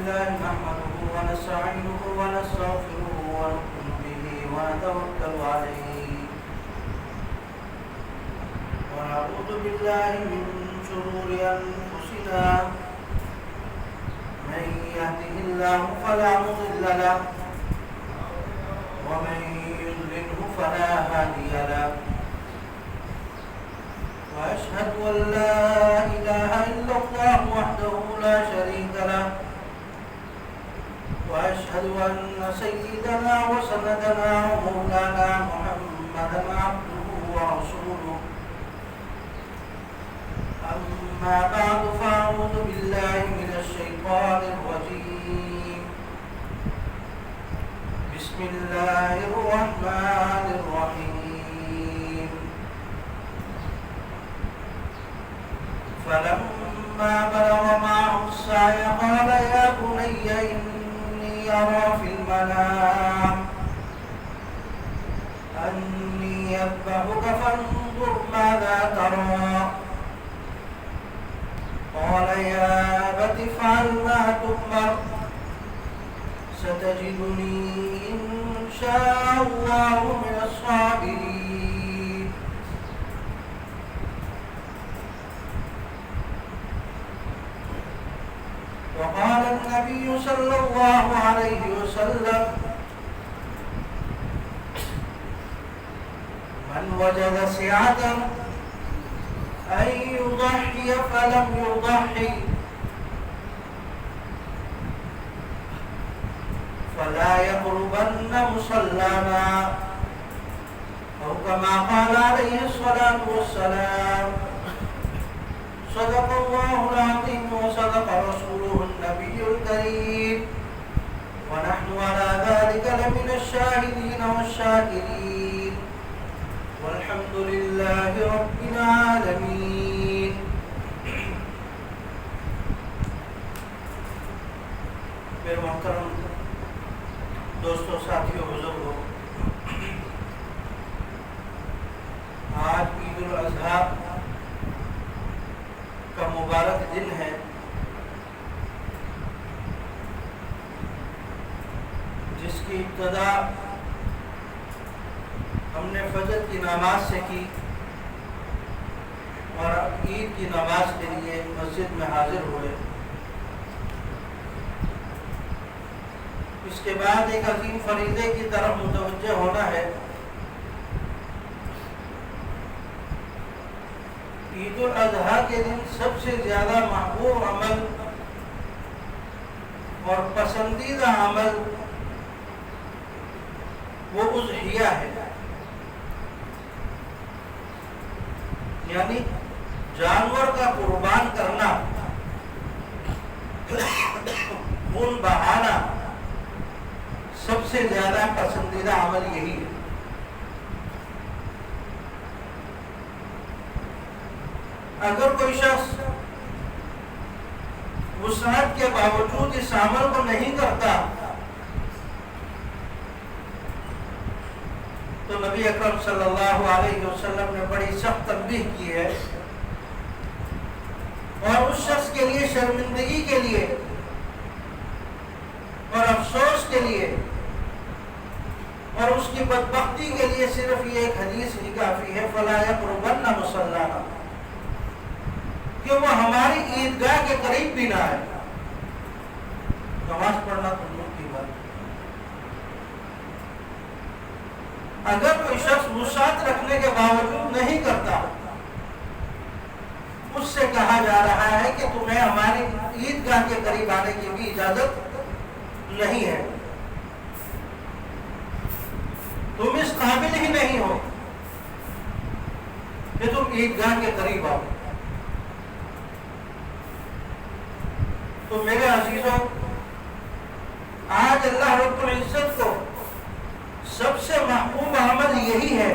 لله نحمده ونستعينه ونستغفره ونؤمن به ونتوكل عليه ونعوذ بالله من شرور أنفسنا من يهده الله فلا مضل له ومن يضلله فلا هادي له وأشهد أن لا إله إلا الله وحده لا شريك له وأشهد أن سيدنا وسندنا ومولانا محمدا عبده ورسوله أما بعد فأعوذ بالله من الشيطان الرجيم بسم الله الرحمن الرحيم فلما بلغ معه السعي قال يا بني إني أرى في المنام أني أذبحك فانظر ماذا ترى قال يا أبت افعل ما تؤمر ستجدني إن شاء الله من الصابرين وقال النبي صلى الله عليه وسلم من وجد سعة أن يضحي فلم يضحي فلا يقربن مصلانا أو كما قال عليه الصلاة والسلام صدق الله العظيم وصدق رسوله النبي الكريم ونحن على ذلك لمن الشاهدين والشاكرين والحمد لله رب العالمين میرے محترم دوستوں ساتھیوں بزرگوں، آج عید الاضحیٰ کا مبارک دن ہے، جس کی ابتدا ہم نے فجر کی نماز سے کی اور اب عید کی نماز کے لیے مسجد میں حاضر ہوئے۔ اس کے بعد ایک عظیم فریضے کی طرف متوجہ ہونا ہے۔ عید الاضحیٰ کے دن سب سے زیادہ محبوب عمل اور پسندیدہ عمل وہ اضحیہ ہے، یعنی جانور کا قربان کرنا، خون بہانا سب سے زیادہ پسندیدہ عمل یہی ہے۔ اگر کوئی شخص وسعت کے باوجود اس عمل کو نہیں کرتا تو نبی اکرم صلی اللہ علیہ وسلم نے بڑی سخت تنبیہ کی ہے، اور اس شخص کے لیے شرمندگی کے لیے اور افسوس کے لیے اور اس کی بدبختی کے لیے صرف یہ ایک حدیث ہی کافی ہے، فَلَا يَقْرُبَنَّ مُصَلَّانَا، کہ وہ ہماری عیدگاہ کے قریب بھی نہ آئے۔ نماز پڑھنا تو دور کی بات۔ اگر کوئی شخص وسعت رکھنے کے باوجود نہیں کرتا، اس سے کہا جا رہا ہے کہ تمہیں ہماری عیدگاہ کے قریب آنے کی بھی اجازت نہیں ہے، تم اس قابل ہی نہیں ہو کہ تم عیدگاہ کے قریب آؤ۔ تو میرے عزیزوں، آج اللہ رب العزت کو سب سے محبوب عمل یہی ہے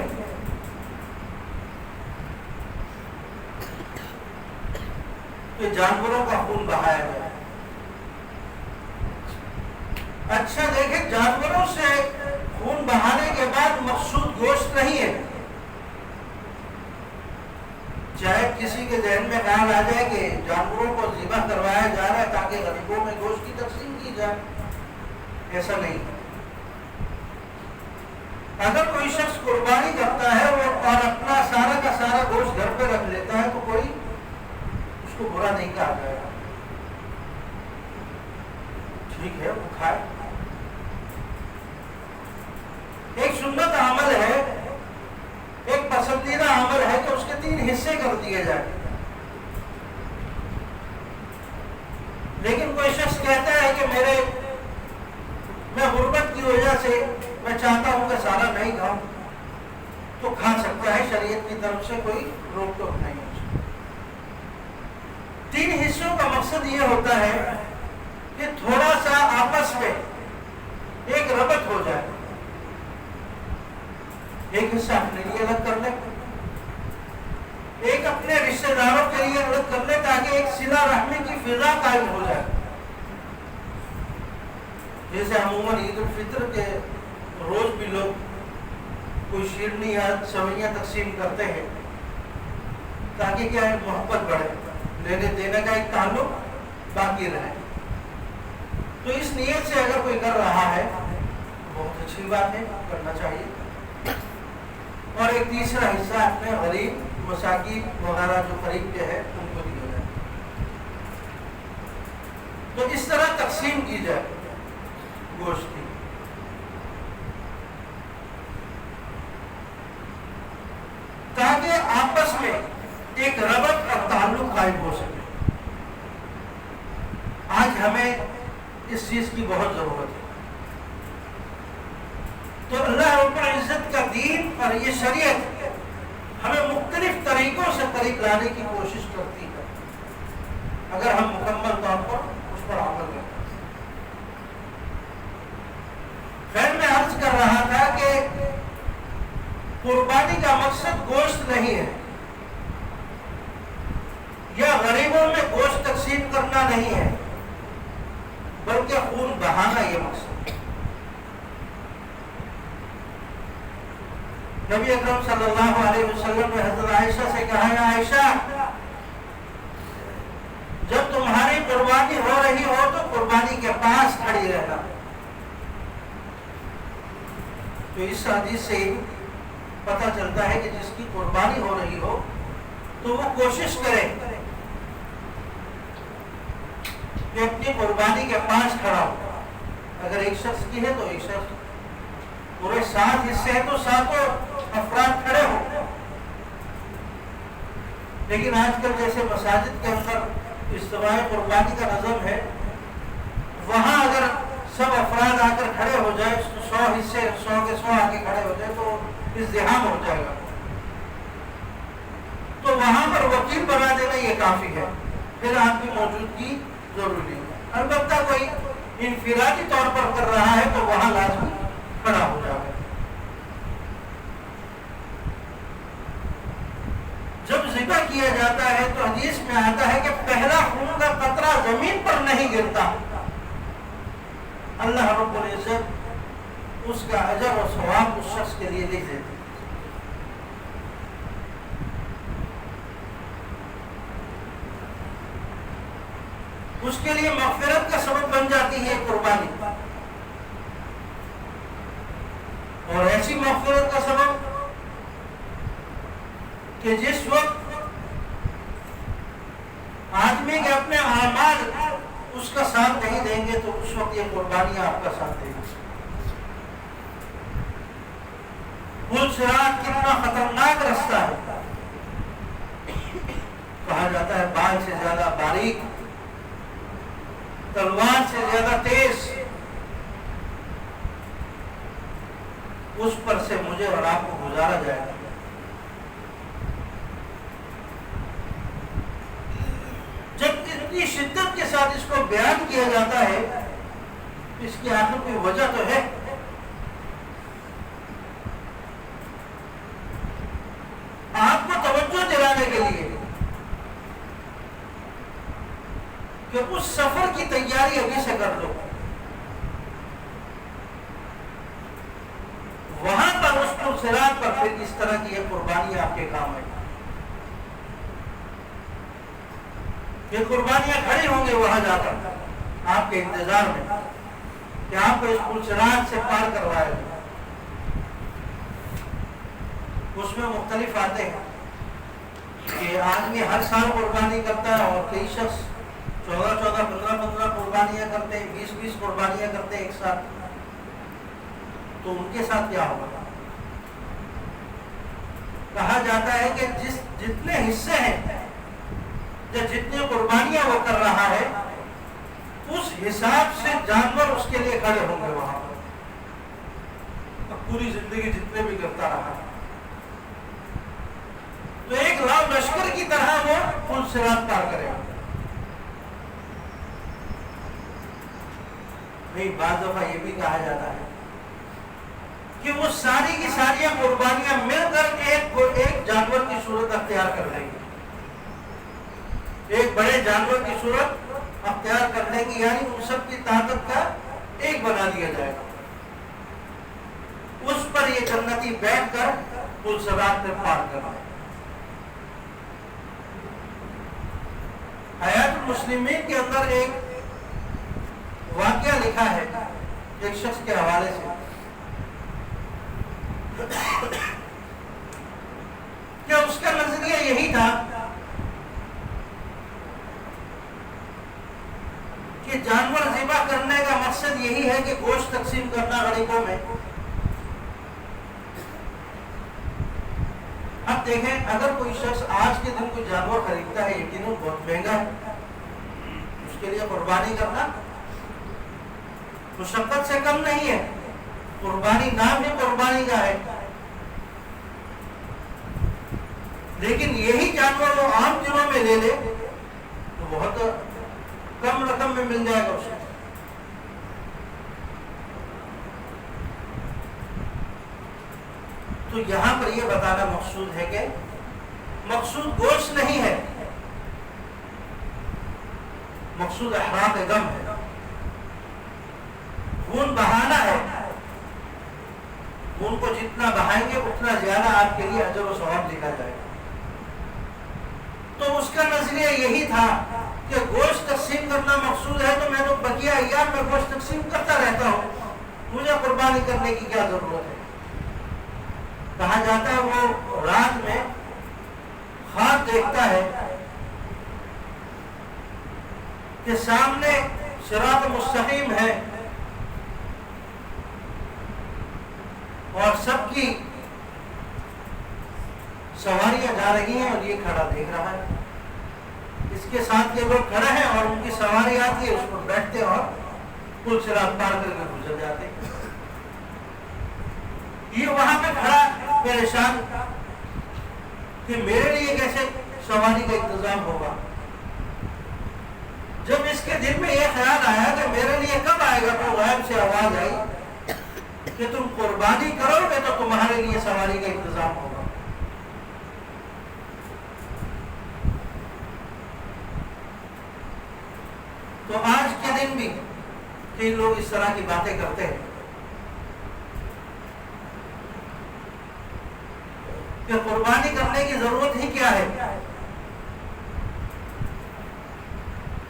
کہ جانوروں کا خون بہایا جائے۔ اچھا دیکھیں، جانوروں سے خون بہانے کے بعد مقصود گوشت نہیں ہے، چاہے کسی کے ذہن میں خیال آ جائے کہ جانوروں کو ذبح کروایا جا رہا ہے تاکہ غریبوں میں گوشت کی تقسیم کی ایسا نہیں ہے۔ اگر کوئی شخص قربانی کرتا ہے اور اپنا سارا کا سارا گوشت گھر پہ رکھ لیتا ہے تو کوئی اس کو برا نہیں کہا جائے گا، ٹھیک ہے وہ کھائے۔ ایک سنت عمل ہے، ایک پسندیدہ عمل ہے کہ اس کے 3 حصے کر دیے جائیں، لیکن کوئی شخص کہتا ہے کہ میں غربت کی وجہ سے میں چاہتا ہوں کہ سارا نہیں کھاؤں، تو کھا سکتا ہے، شریعت کی طرف سے کوئی روک ٹوک نہیں ہے۔ 3 حصوں کا مقصد یہ ہوتا ہے کہ تھوڑا سا آپس میں ایک ربط ہو جائے، ایک حصہ اپنے لیے الگ کر لیں، ایک اپنے رشتہ داروں کے لیے الگ کر لیں، تاکہ ایک صلہ رحمی کی فضا قائم ہو جائے۔ جیسے عموماً عید الفطر کے روز بھی لوگ کوئی شیرنی یا سوئیاں تقسیم کرتے ہیں، تاکہ کیا ہے محبت بڑھے، لینے دینے کا ایک تعلق باقی رہے۔ تو اس نیت سے اگر کوئی کر رہا ہے بہت اچھی بات ہے، کرنا چاہیے۔ اور ایک تیسرا حصہ اپنے غریب مساکین وغیرہ جو قریب کے ہیں ان کو دیا جائے۔ تو اس طرح تقسیم کی جائے گوشت کی، تاکہ آپس میں ایک ربط اور تعلق قائم ہو سکے۔ آج ہمیں اس چیز کی بہت ضرورت ہے۔ تو اللہ رب العزت کا دین اور یہ شریعت ہمیں مختلف طریقوں سے قریب لانے کی کوشش کرتی ہے، اگر ہم مکمل طور پر اس پر عمل کریں۔ خیر میں عرض کر رہا تھا کہ قربانی کا مقصد گوشت نہیں ہے، یا غریبوں میں گوشت تقسیم کرنا نہیں ہے، بلکہ خون بہانا یہ مقصد۔ نبی اکرم صلی اللہ علیہ وسلم نے حضرت عائشہ سے کہا، یا عائشہ جب تمہاری قربانی ہو رہی ہو تو قربانی کے پاس کھڑی رہنا۔ تو اس حدیث سے پتہ چلتا ہے کہ جس کی قربانی ہو رہی ہو تو وہ کوشش کرے کہ اپنی قربانی کے پاس کھڑا ہو۔ اگر ایک شخص کی ہے تو ایک شخص، پورے 7 حصے ہیں تو 7 افراد کھڑے ہو۔ لیکن آج کل جیسے مساجد کے اندر اجتماعی قربانی کا نظم ہے، وہاں اگر سب افراد آ کر کھڑے ہو جائے، 100 حصے 100 کے 100 آ کے کھڑے ہو جائے تو ازدحام ہو جائے گا۔ تو وہاں پر وکیل بنا دینا یہ کافی ہے، پھر آپ کی موجودگی ضروری ہے۔ البتہ کوئی انفرادی طور پر کر رہا ہے تو وہاں لازمی کھڑا ہو جائے گا۔ جب ذبح کیا جاتا ہے تو حدیث میں آتا ہے کہ پہلا خون کا قطرہ زمین پر نہیں گرتا، اللہ رب العزت اس کا اجر اور ثواب اس شخص کے لیے لکھ دیتے۔ اس کے لیے مغفرت کا سبب بن جاتی ہے قربانی، اور ایسی مغفرت کا سبب کہ جس وقت آدمی کے اپنے اعمال اس کا ساتھ نہیں دیں گے تو اس وقت یہ قربانیاں آپ کا ساتھ دیں گی۔ پل صراط کتنا خطرناک رستہ ہے، کہا جاتا ہے بال سے زیادہ باریک، تلوار سے زیادہ تیز، اس پر سے مجھے اور آپ کو گزارا جائے گا۔ جب اتنی شدت کے ساتھ اس کو بیان کیا جاتا ہے، اس کی آخر کوئی وجہ تو ہے۔ آپ کو توجہ دلانے کے لیے کہ اس سفر کی تیاری ابھی سے کر لو، وہاں پر اس کو صراط پر پھر اس طرح کی یہ قربانی آپ کے کام ہے۔ یہ قربانیاں کھڑی ہوں گے وہاں جا کر آپ کے انتظار میں، کہ آپ کو اس پلچراج سے پار کروایا جائے. اس میں مختلف آتے ہیں کہ آدمی ہر سال قربانی کرتا ہے اور کئی شخص 14 15 قربانیاں کرتے ہیں, 20 قربانیاں کرتے ہیں ایک ساتھ. تو ان کے ساتھ کیا ہوگا؟ کہا جاتا ہے کہ جتنے حصے ہیں یا جتنی قربانیاں وہ کر رہا ہے اس حساب سے جانور اس کے لیے کھڑے ہوں گے وہاں پر. پوری زندگی جتنے بھی کرتا رہا تو ایک لاؤ لشکر کی طرح وہ پل صراط پار کرے گا. نہیں, بعض دفعہ یہ بھی کہا جاتا ہے کہ وہ ساری کی ساری قربانیاں مل کر ایک جانور کی صورت اختیار کر لیں گے, ایک بڑے جانور کی صورت اختیار کر لیں گے, یعنی ان سب کی طاقت کا ایک بنا دیا جائے گا. اس پر یہ جنتی بیٹھ کر پل صراط میں پار کرنا. حیات المسلمین کے اندر ایک واقعہ لکھا ہے ایک شخص کے حوالے سے کہ اس کا نظریہ یہی تھا کہ جانور ذبح کرنے کا مقصد یہی ہے کہ گوشت تقسیم کرنا غریبوں میں. اب دیکھیں, اگر کوئی شخص آج کے دن کوئی جانور خریدتا ہے یقیناً بہت مہنگا ہے, اس کے لیے قربانی کرنا مشقت سے کم نہیں ہے. قربانی نام ہی قربانی کا ہے, لیکن یہی جانور وہ عام دنوں میں لے لے تو بہت کم رقم میں مل جائے گا اسے. تو یہاں پر یہ بتانا مقصود ہے کہ مقصود گوشت نہیں ہے, مقصود احراق دم ہے, خون بہانا ہے. خون کو جتنا بہائیں گے اتنا زیادہ آپ کے لیے اجر و ثواب لکھا جائے گا. تو اس کا نظریہ یہی تھا کہ گوشت تقسیم کرنا مقصود ہے تو میں تو بقیہ ایام میں گوشت تقسیم کرتا رہتا ہوں, مجھے قربانی کرنے کی کیا ضرورت ہے. کہا جاتا ہے وہ رات میں خواب دیکھتا ہے کہ سامنے صراط مستقیم ہے اور سب کی سواریاں جا رہی ہیں اور یہ کھڑا دیکھ رہا ہے. اس کے ساتھ یہ لوگ کھڑے ہیں اور ان کی سواری آتی ہے, اس پر بیٹھتے اور پل صراط پار کر کے گزر جاتے. یہ وہاں پہ کھڑا پریشان کہ میرے لیے کیسے سواری کا انتظام ہوگا. جب اس کے دل میں یہ خیال آیا کہ میرے لیے کب آئے گا, تو غیب سے آواز آئی کہ تم قربانی کرو گے تو تمہارے لیے سواری کا انتظام ہوگا. تو آج کے دن بھی کئی لوگ اس طرح کی باتیں کرتے ہیں کہ قربانی کرنے کی ضرورت ہی کیا ہے,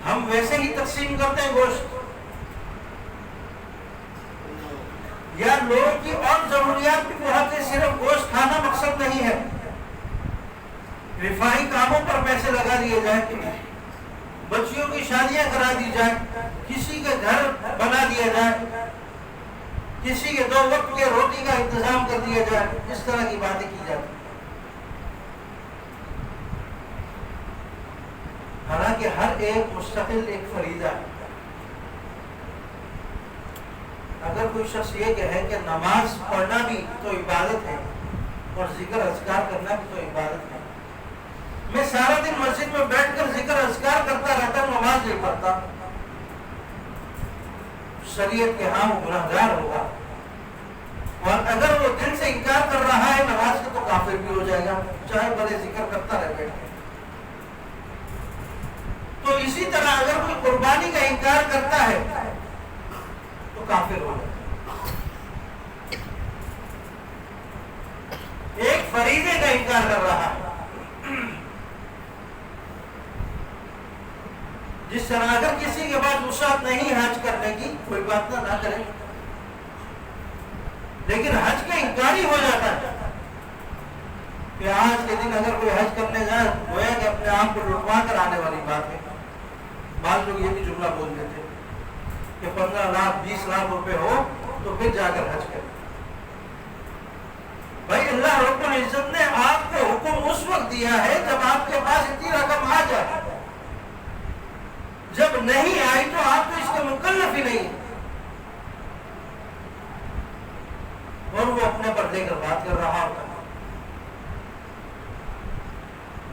ہم ویسے ہی تقسیم کرتے ہیں گوشت, یا لوگوں کی اور ضروریات بھی بہت ہے, صرف گوشت کھانا مقصد نہیں ہے. رفاہی کاموں پر پیسے لگا دیے جائیں, بچیوں کی شادیاں کرا دی جائیں, کسی کے گھر بنا دیا جائے, کسی کے 2 وقت کے روٹی کا انتظام کر دیا جائے, اس طرح کی باتیں کی جاتی. حالانکہ ہر ایک مستقل ایک فریضہ ہے. اگر کوئی شخص یہ کہے کہ نماز پڑھنا بھی تو عبادت ہے اور ذکر اذکار کرنا بھی تو عبادت ہے, میں سارا دن مسجد میں بیٹھ کر ذکر اذکار کرتا رہتا ہوں, نماز نہیں پڑھتا, شریعت کے ہاں وہ گنہگار ہوگا. اور اگر وہ دل سے انکار کر رہا ہے نماز کا تو کافر بھی ہو جائے گا, چاہے بڑے ذکر کرتا رہے بیٹھ کے. تو اسی طرح اگر کوئی قربانی کا انکار کرتا ہے تو کافر ہو جائے گا. ایک فریضے کا انکار کر رہا ہے. جس طرح اگر کسی کے بعد وسعت نہیں حج کرنے کی، کوئی بات نہ کرے، لیکن حج کا انکاری ہو جاتا ہے کہ آج کے دن اگر کوئی حج کرنے جائے گویا کہ اپنے آپ کو لٹوا کر آنے والی بات ہے۔ بعض لوگ یہ بھی جملہ بول دیتے کہ 15 لاکھ 20 لاکھ روپے ہو تو پھر جا کر حج کرے۔ بھائی اللہ رب العزت نے آپ کو حکم اس وقت دیا ہے جب آپ کے پاس اتنی رقم آ جائے، جب نہیں آئی تو آپ تو اس کے مکلف ہی نہیں، اور وہ اپنے پر لے کر بات کر رہا ہوتا ہے،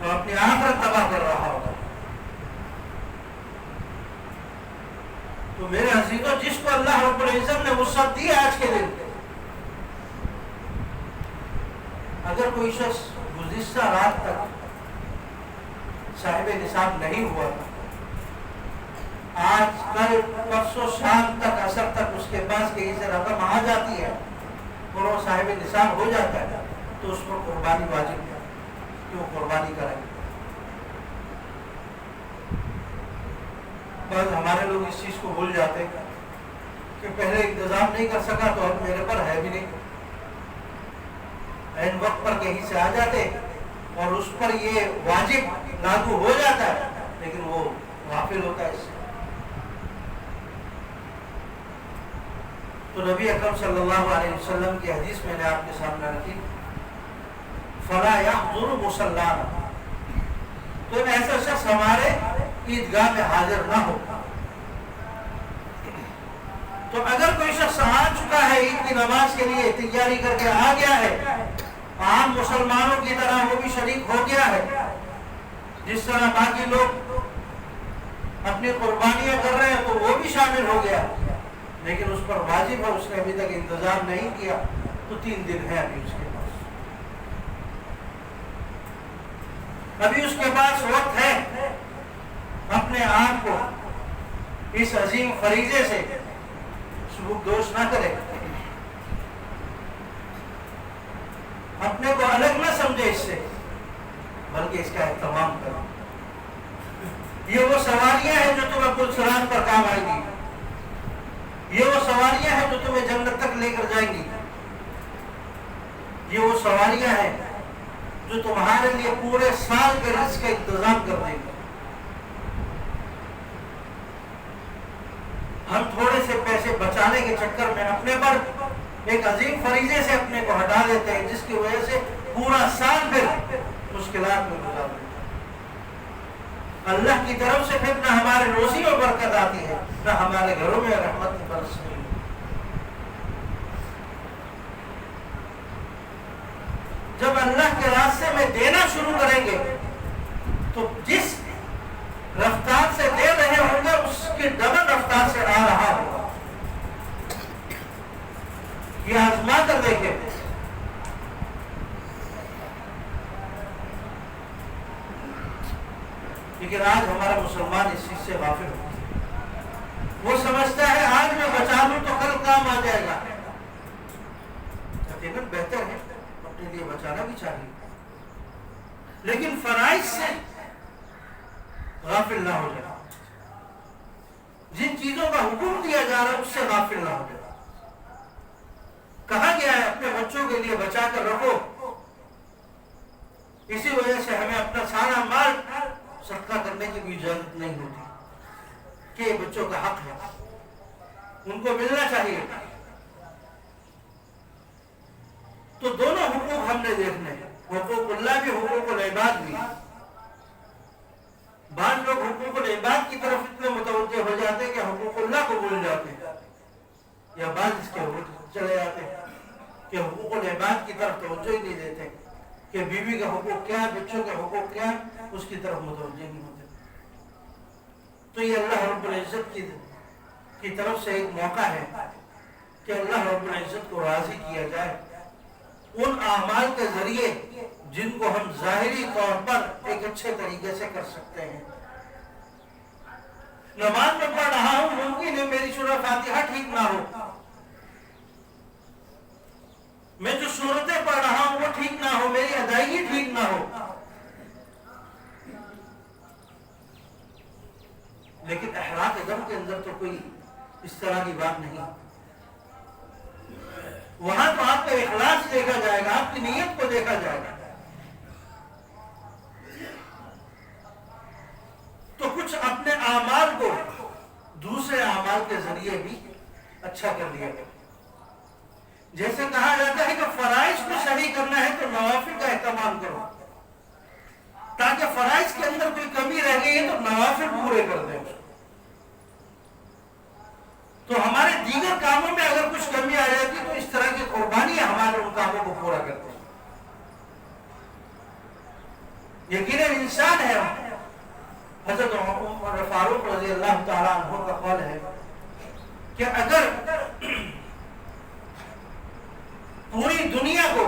وہ اپنی آخرت تباہ کر رہا ہوتا ہے۔ تو میرے عزیزوں، جس کو اللہ رب العزت نے وسعت دی آج کے دن، اگر کوئی شخص گزشتہ رات تک صاحب نصاب نہیں ہوا تھا، آج کل پرسوں شام تک عصر تک اس کے پاس کہیں سے رقم آ جاتی ہے اور وہ صاحب نصاب ہو جاتا ہے، تو اس پر قربانی واجب ہے کہ وہ قربانی کرے۔ بس ہمارے لوگ اس چیز کو بھول جاتے کہ پہلے انتظام نہیں کر سکا تو اب میرے پر ہے بھی نہیں، عین وقت پر کہیں سے آ جاتے اور اس پر یہ واجب لاگو ہو جاتا ہے، لیکن وہ غافل ہوتا ہے اس سے۔ تو نبی اکرم صلی اللہ علیہ وسلم کی حدیث میں نے آپ کے سامنے رکھی، فلا یحضر مصلانا، تو ایسا شخص ہمارے عیدگاہ میں حاضر نہ ہو۔ تو اگر کوئی شخص آ چکا ہے عید کی نماز کے لیے، تیاری کر کے آ گیا ہے، عام مسلمانوں کی طرح وہ بھی شریک ہو گیا ہے، جس طرح باقی لوگ اپنی قربانیاں کر رہے ہیں تو وہ بھی شامل ہو گیا، لیکن اس پر واجب ہے، اس نے ابھی تک انتظام نہیں کیا، تو 3 دن ہے ابھی اس کے پاس، ابھی اس کے پاس وقت ہے اپنے آپ کو اس عظیم فریضے سے سبک دوش نہ کرے، اپنے کو الگ نہ سمجھے اس سے، بلکہ اس کا اہتمام کرے۔ یہ وہ سواریاں ہیں جو تمہیں پلسرات پر کام آئیں گی، یہ وہ سواریاں ہیں جو تمہیں جنت تک لے کر جائیں گی، یہ وہ سواریاں ہیں جو تمہارے لیے پورے سال کے رزق کا انتظام کر دیں گے۔ ہم تھوڑے سے پیسے بچانے کے چکر میں اپنے پر ایک عظیم فریضے سے اپنے کو ہٹا دیتے ہیں، جس کی وجہ سے پورا سال پھر مشکلات میں گزار دیتے ہیں۔ اللہ کی طرف سے پھر نہ ہمارے روزی میں برکت آتی ہے، نہ ہمارے گھروں میں رحمت برستی ہے۔ جب اللہ کے راستے میں دینا شروع کریں گے تو جس رفتار سے دے رہے ہوں گے اس کی ڈبل رفتار سے آ رہا ہوگا۔ یہ آزما کر دیکھیں۔ لیکن آج ہمارا مسلمان اس چیز سے غافل ہو، وہ سمجھتا ہے آج میں بچا لوں تو کل کام آ جائے گا۔ یقیناً بہتر ہے، اپنے لیے بچانا بھی چاہیے، لیکن فرائض سے غافل نہ ہو جائے، جن چیزوں کا حکم دیا جا رہا ہے اس سے غافل نہ ہو جائے۔ کہا گیا ہے اپنے بچوں کے لیے بچا کر رکھو، اسی وجہ سے ہمیں اپنا سارا مال صدقہ کرنے کی بھی اجازت نہیں ہوتی کہ یہ بچوں کا حق ہے، ان کو ملنا چاہیے۔ تو دونوں حقوق ہم نے دیکھنے ہیں، حقوق اللہ بھی، حقوق العباد بھی۔ بعض لوگ حقوق العباد کی طرف اتنے متوجہ ہو جاتے ہیں کہ حقوق اللہ کو بھول جاتے ہیں، یا بعض اس کے چلے جاتے ہیں کہ حقوق العباد کی طرف توجہ ہی نہیں دیتے کہ بیوی کا حقوق کیا ہے، بچوں کے حقوق کیا ہے، اس کی طرف متوجہ نہیں ہوتے۔ تو یہ اللہ رب العزت کی طرف سے ایک موقع ہے کہ اللہ رب العزت کو راضی کیا جائے ان اعمال کے ذریعے جن کو ہم ظاہری طور پر ایک اچھے طریقے سے کر سکتے ہیں۔ نماز میں پڑھ رہا ہوں، ممکن ہے میری سورہ فاتحہ ٹھیک نہ ہو، میں جو سورتیں پڑھ رہا ہوں وہ ٹھیک نہ ہو، میری ادائیگی ٹھیک نہ ہو، لیکن احراق دم کے اندر تو کوئی اس طرح کی بات نہیں. وہاں تو آپ کا اخلاص دیکھا جائے گا, آپ کی نیت کو دیکھا جائے گا. تو کچھ اپنے اعمال کو دوسرے اعمال کے ذریعے بھی اچھا کر لیا گیا. جیسے کہا جاتا ہے کہ فرائض کو صحیح کرنا ہے تو نوافل کا اہتمام کرو, تاکہ فرائض کے اندر کوئی کمی رہ گئی ہے تو نوافل پورے کر دیں. تو ہمارے دیگر کاموں میں اگر کچھ کمی آ جاتی تو اس طرح کی قربانی ہمارے ان کاموں کو پورا کرتے ہیں. یقیناً انسان ہے. حضرت عمر فاروق رضی اللہ تعالیٰ عنہ کا قول ہے کہ اگر پوری دنیا کو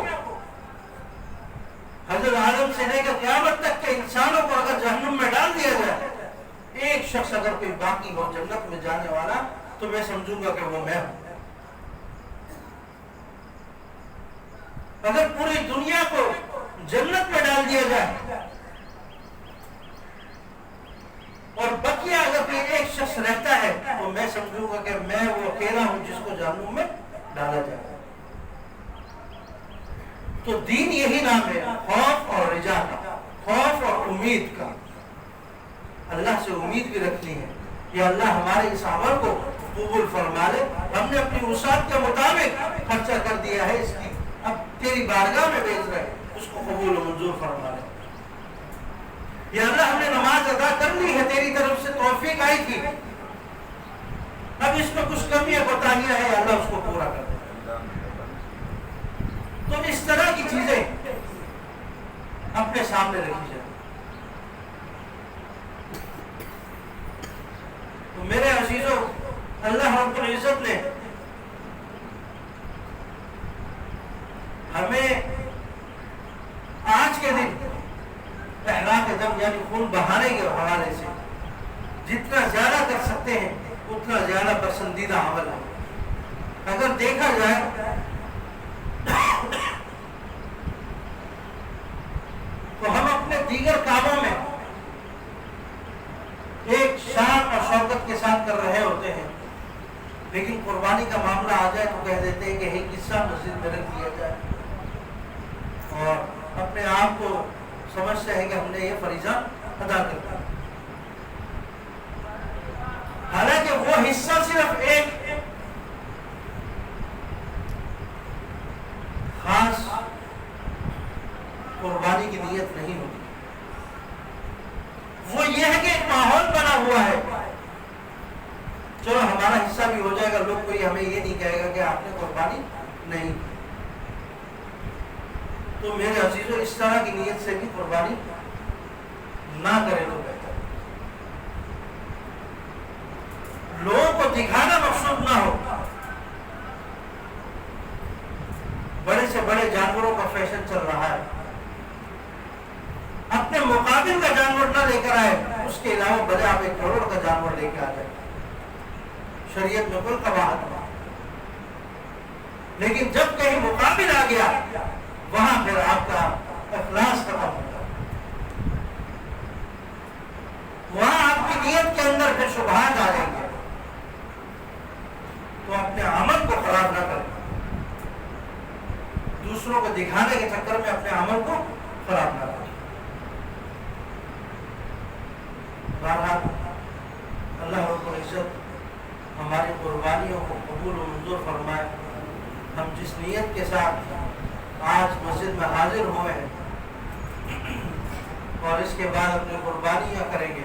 حضرت آدم سے لے کر قیامت تک کے انسانوں کو اگر جہنم میں ڈال دیا جائے, ایک شخص اگر کوئی باقی ہو جنت میں جانے والا, تو میں سمجھوں گا کہ وہ میں ہوں. اگر پوری دنیا کو جنت میں ڈال دیا جائے اور بقیہ اگر کوئی ایک شخص رہتا ہے, تو میں سمجھوں گا کہ میں وہ اکیلا ہوں جس کو جہنم میں ڈالا جائے. تو دین یہی نام ہے, خوف اور رجا کا, خوف اور امید کا. اللہ سے امید بھی رکھنی ہے کہ اللہ ہمارے اس عمل کو قبول فرما لے. ہم نے اپنی وسعت کے مطابق خرچہ کر دیا ہے, اس کی اب تیری بارگاہ میں بھیج رہے, اس کو قبول و منظور فرما لے. یا اللہ ہم نے نماز ادا کر لی ہے, تیری طرف سے توفیق آئی تھی, اب اس میں کچھ کمیاں کوتاہیاں ہیں, اللہ اس کو پورا کر دے. تو اس طرح کی چیزیں اپنے سامنے رکھی جائیں. تو میرے عزیزوں, اللہ رب العزت نے ہمیں آج کے دن احراق دم یعنی خون بہانے کے حوالے سے جتنا زیادہ کر سکتے ہیں اتنا زیادہ پسندیدہ عمل ہے. اگر دیکھا جائے تو ہم اپنے دیگر کاموں میں ایک شان اور شوکت کے ساتھ کر رہے ہوتے ہیں, لیکن قربانی کا معاملہ آ جائے تو کہہ دیتے ہیں کہ ایک حصہ مسجد میں رکھ دیا جائے, اور اپنے آپ کو سمجھتے ہیں کہ ہم نے یہ فریضہ ادا کرنا. حالانکہ وہ حصہ صرف ایک خاص قربانی کی نیت نہیں ہوتی. وہ یہ ہے کہ ایک ماحول بنا ہوا ہے, چلو ہمارا حصہ بھی ہو جائے گا, لوگ کوئی ہمیں یہ نہیں کہے گا کہ آپ نے قربانی نہیں. تو میرے عزیزوں, اس طرح کی نیت سے بھی قربانی نہ کرے تو بہتر. لوگوں کو دکھانا مقصود نہ ہو. بڑے سے بڑے جانوروں کا فیشن چل رہا ہے, اپنے مقابل کا جانور نہ لے کر آئے, اس کے علاوہ بھلے آپ 1 کروڑ کا جانور لے کے آ جائے, شریعت میں کوئی قباحت نہیں. لیکن جب کہیں مقابل آ گیا, وہاں پھر آپ کا اخلاص ختم ہوگا, وہاں آپ کی نیت کے اندر پھر شبہات آ جائیں گے. تو اپنے عمل کو خراب نہ کریں, دوسروں کو دکھانے کے چکر میں اپنے عمل کو خراب نہ کریں. بہرحال اللہ رب العزت ہماری قربانیوں کو قبول و منظور فرمائے. ہم جس نیت کے ساتھ آج مسجد میں حاضر ہوئے ہیں اور اس کے بعد اپنی قربانیاں کریں گے,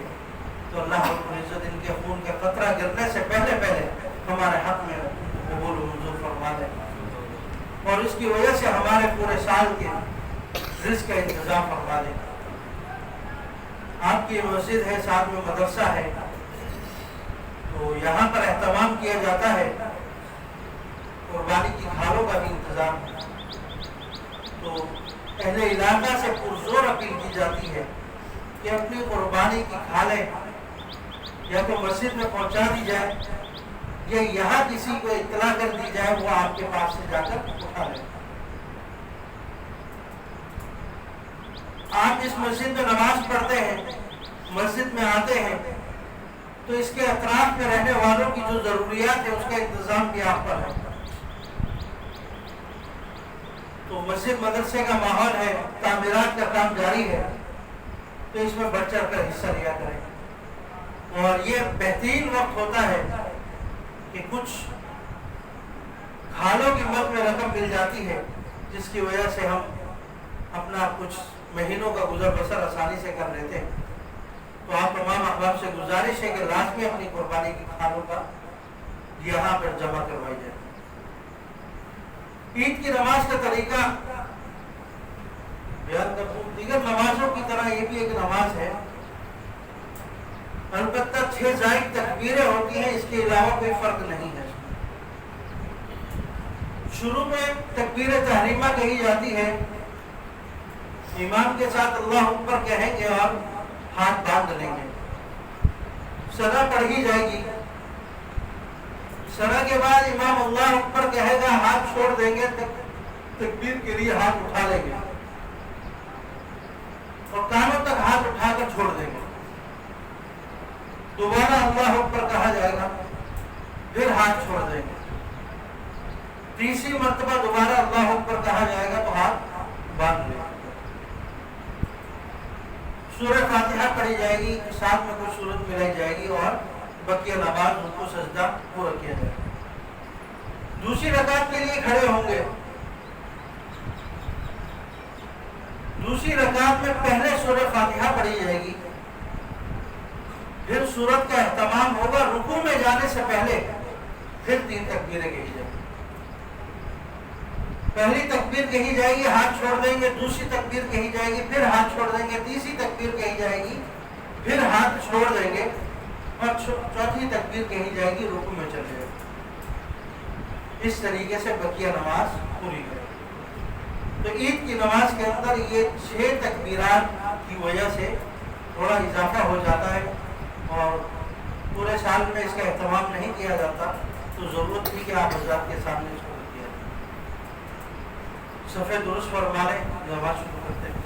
تو اللہ رب العزت ان کے خون کا قطرہ گرنے سے پہلے ہمارے حق میں قبول و منظور فرما دے, اور اس کی وجہ سے ہمارے پورے سال کے رزق کا انتظام فرما دے. آپ کی مسجد ہے, ساتھ میں مدرسہ ہے, تو یہاں پر اہتمام کیا جاتا ہے, قربانی کی کھالوں کا بھی انتظام ہے. تو اہل علاقہ سے پرزور اپیل کی جاتی ہے کہ اپنی قربانی کی کھالیں یا تو مسجد میں پہنچا دی جائے, یا یہاں کسی کو اطلاع کر دی جائے, وہ آپ کے پاس سے جا کر اٹھا لیں. آپ اس مسجد میں نماز پڑھتے ہیں, مسجد میں آتے ہیں, تو اس کے اطراف میں رہنے والوں کی جو ضروریات ہے اس کا انتظام بھی آپ پر ہے. تو مسجد مدرسے کا ماحول ہے، تعمیرات کا کام جاری ہے، تو اس میں بڑھ چڑھ کر حصہ لیا کریں. اور یہ بہترین وقت ہوتا ہے کہ کچھ کھالوں کی مد میں رقم مل جاتی ہے جس کی وجہ سے ہم اپنا کچھ مہینوں کا گزر بسر آسانی سے کر لیتے ہیں. تو آپ تمام احباب سے گزارش ہے کہ لازمی اپنی قربانی کی کھالوں کا یہاں پر جمع کروائی جائے. عید کی نماز کا طریقہ بیان کرتا ہوں. دیگر نمازوں کی طرح یہ بھی ایک نماز ہے، البتہ 6 زائد تکبیریں ہوتی ہیں، اس کے علاوہ کوئی فرق نہیں ہے. شروع میں تکبیر تحریمہ کہی جاتی ہے، امام کے ساتھ اللہ اکبر کہیں گے اور ہاتھ باندھ لیں گے. ثنا پڑھی جائے گی. ثنا کے بعد امام اللہ اکبر کہے گا، ہاتھ چھوڑ دیں گے، تکبیر کے لیے ہاتھ اٹھا لیں گے اور کانوں تک ہاتھ اٹھا کر چھوڑ دیں گے. دوبارہ اللہ اکبر کہا جائے گا، پھر ہاتھ چھوڑ دیں گے. تیسری مرتبہ دوبارہ اللہ اکبر کہا جائے گا تو ہاتھ باندھ لیں گے. سورہ فاتحہ پڑھی جائے گی، ساتھ میں کچھ سورت ملائی جائے گی اور بقیہ نماز ان کو سجدہ پورا کیا جائے گا. دوسری رکعت کے لیے کھڑے ہوں گے. دوسری رکعت میں پہلے سورہ فاتحہ پڑھی جائے گی، پھر سورت کا اہتمام ہوگا. رکوع میں جانے سے پہلے پھر 3 تکبیریں کہی جائیں گی. پہلی تکبیر کہی جائے گی، ہاتھ چھوڑ دیں گے. دوسری تکبیر کہی جائے گی، پھر ہاتھ چھوڑ دیں گے. تیسری تکبیر کہی جائے گی، پھر ہاتھ چھوڑ دیں گے. اور چوتھی تکبیر کہی جائے گی، رکوع میں چلے جائے گی. اس طریقے سے بقیہ نماز پوری کرے. تو عید کی نماز کے اندر یہ 6 تکبیرات کی وجہ سے تھوڑا اضافہ ہو جاتا ہے اور پورے سال میں اس کا اہتمام نہیں کیا جاتا. تو ضرورت تھی کہ آپ حضرات کے سامنے اس کو کیا. صفحہ درست فرما لیں، نماز شروع کرتے ہیں.